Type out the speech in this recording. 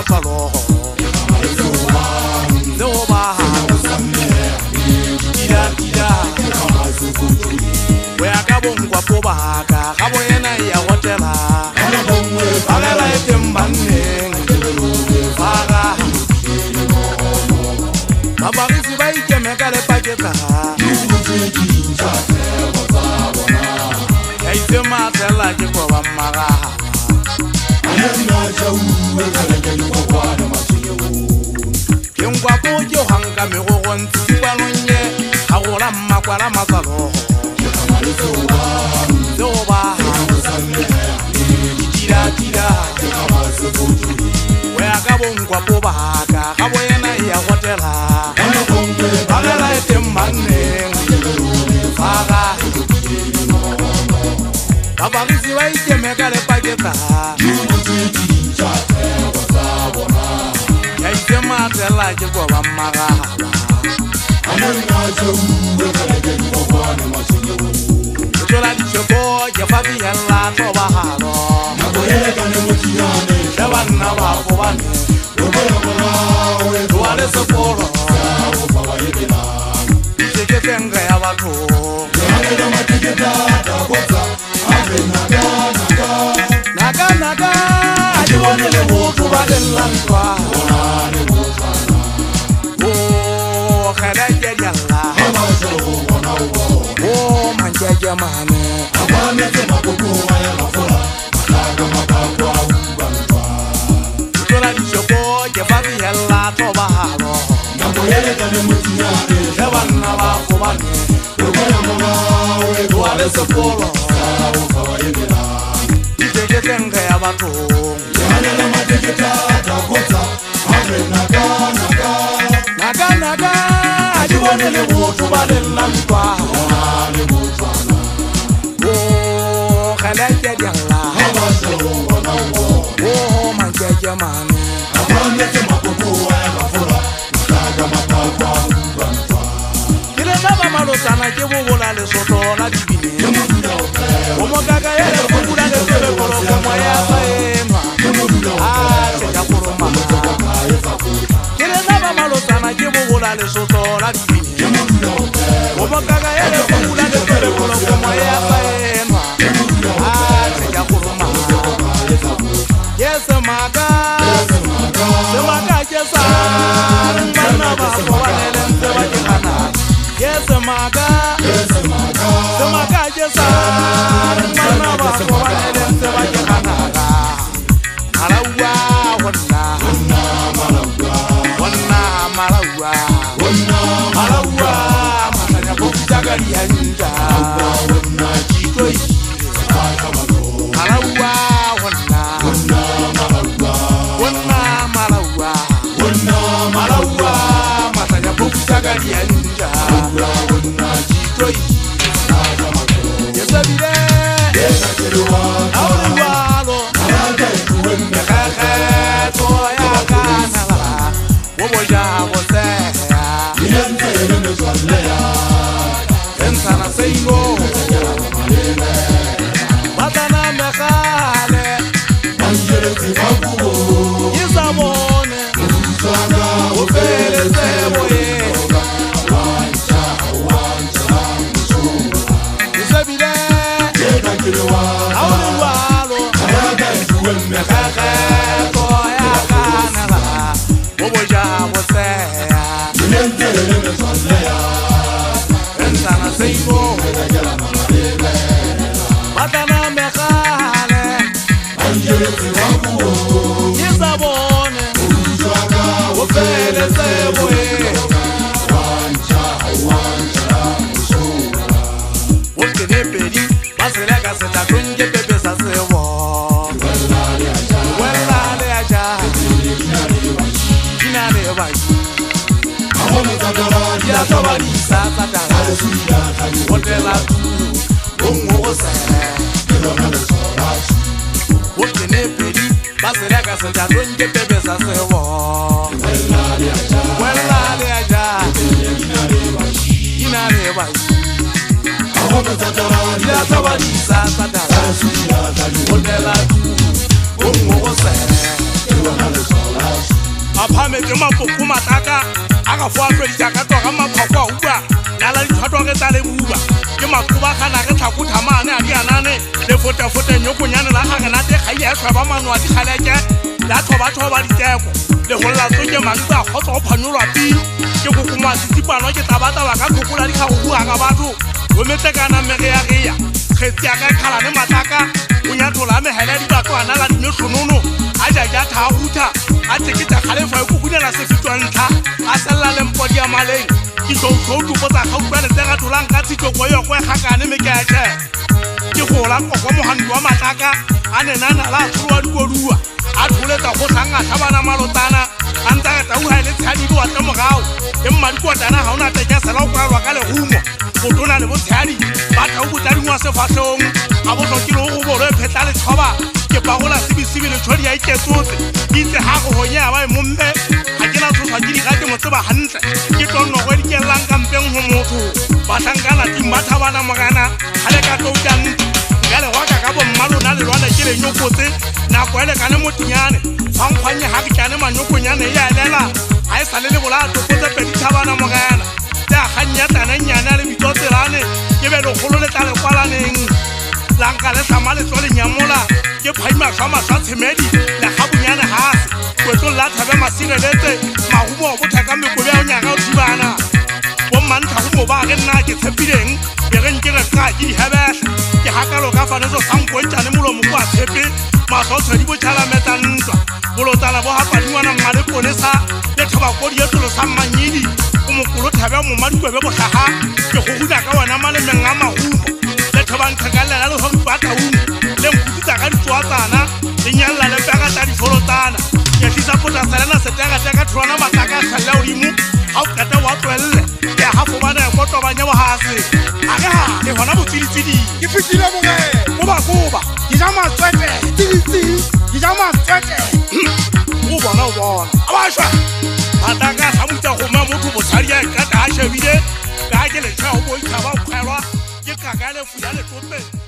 matsalo Zeo ba Ida Wea ka bongwa po baka Ka bo yena ya hotela Bagela etembanneng Baga Mabarisi ba ikeme ka le paketa Ya ite matela ke kwa ba magaha Kengwa po ke hanga me go ntsi ba nonye ha go la makwala matsalo Zoba Tira Wea ka bongwa po baka Ka bo yena ya hotela Bagela etembanneng Baga Mabarisi ba ikeme ka le paketa Ya ite matela ke kwa ba magaha Tola di chobo ya fabi yalla to bahalo Shabanna ba kobane Tuale soporo Cheke tenga ya watu Naga Ajiwane le wutu badelantwa Oh kada yalla Oh manjaja mane Abane tema kukuwa ya mafura Malaga mapakwa ubantwa Tutola dishobo jefavi yalla toba halo Nambo yele kane mutinyane Shebanna bakubane Ugoya mwawe Tuwale sepolo Sao kawa yemila Iteke tenga ya batu Yane na mateketa Takota Ame naga Ajiwane le wutu badelantwa Oh, khalaja dialla Oh, manjaja mane Abane tema kukuwa ya mafura Malaga mapakwa ubantwa Kile naba malotana jebubola le soto la dibine Omogaga yele kukula le sebe kolo kwa ya saenwa Cheja kuruma Kile naba malotana jebubola le soto la dibine Omogaga yele kukula le sebe kolo kwa ya saenwa Cheja kuruma Yes maga Jesa Mana ba walele seba jehana Yes maga Jesa Mana ba walele seba jehana Malawa Malawa Matanya bukjagari hanja Jitoi Malawa Malawa Matanya bukjagari hanja Jitoi Yesabire Auriwalo Yakake Toya Kanala Woboja Woseya Ensana Seingo Batana Mekale Yisabone Ufele Seboye Yusabile Auriwalo Yakake Toya Kanala Woboja Woseya Ensana Seingo Batana Mekale Yisabone Ufele Seboye Ukene peri Baselega seta kunje pepe sa sewo Wellale aja Kinare baji Ya tobari sa satara Wotela tu Ungo se Ukene peri Baselega seta kunje pepe sa sewo Wellale aja Kinare baji Ya tobari sa satara Wotela tu Ungo se maphametse mapoko mataka a ka foatlwa ditaka twa ga maphako a utlwa nala ditshwatwa ge tsa le buba ke makoba gana ge tlhakothamane a di anane le fotafote nyokonyane la gage nate kgai a tshwaba manwa di kgaleke la thoba diteko le go latso ke mangba a kgotsa go phanyolwa pi ke kokoma setsipano ke tabataba ka kgokola di kgago ga batho go metekana megeya kgetsi ya ka kgalane mataka o nyatlola mehele di batho a nala dimesonono a jaja thagutha a teketa kgalefa e kukunela sefitwa ntlha a selela lempodi ya maleng ke tsoutsoutufo tsa gautwa letega tholang ka tshitoko yoko e gakane mekeke ke gola koko mogandi wa mataka a nenanala a tsholowa dikodua a tholetsa go tlhanga tlhabana malotana a ntse a tauga e le tshedi wa temogao e mmadikotana ga o na teke sela o kwalwa ka lehumo go tona le botshedi ba tau botadingwa sefatlhong a botlokile go go bolo e phetla letšhoba ke pagola sebisibi le tšhodi ya iketsotse ke itse ga go gonya ba e momme ga ke na tshoswa ke diga ke motseba gantle ke tonnogo e dikelelang kampeng go motho batlhankana timba thabana mogana ga le ka toutang nka legwaka ka bommalona le lwana ke lenyokotse nako e lekane motinyane fankgwanye ga ke tšane manyokonyane e a elela ga e sa le le bola tokotse pedi thabana mogana tse a kgannya tanennyane a le bitsotselane ke be legolo le tla lekwalaneng lanka le tlhama le tswa lenyamola ke phaimaswa maswa tshemedi le gabonyane gase kwetlo la thabe masireletse mahumo o bothaka mekobe ya o nyaga o thibana bommantlha go mo ba ge nna ke tshepileng be ge nke re ka ke dihebele ke gakalo ka fanetso sankontšane molomo ko a tshepe maswaotshwedi bo tšhalameta ntwa bolotsana bo gapadingwana mmale ponesa le thobakodi ye tolo sa mmanyedi o mokolo thabe ya momadikwebe botlhaga ke goguda ka wena malemeng a mahumo le thobantlhakalela le hogipataung le nkutitsa ka ditsoatsana le nyalela le peka tsa ditholotsana ke tlisa potaselena setekateka tholwana mataka a tlhalela odimo ga o kete wa tswelele ke gafobana ya kotobanya bogase a ge ga le gona botsiditsiding ke fetile moge kobakoba ke ja matswete tsiditsi ke ja matswete o bona a bašwa mataka a tlhamutsa goma motho bosadi ya ekata a shebile ka ke letšhao bo itšhaba kgwelwa ke kaka lefu ya letope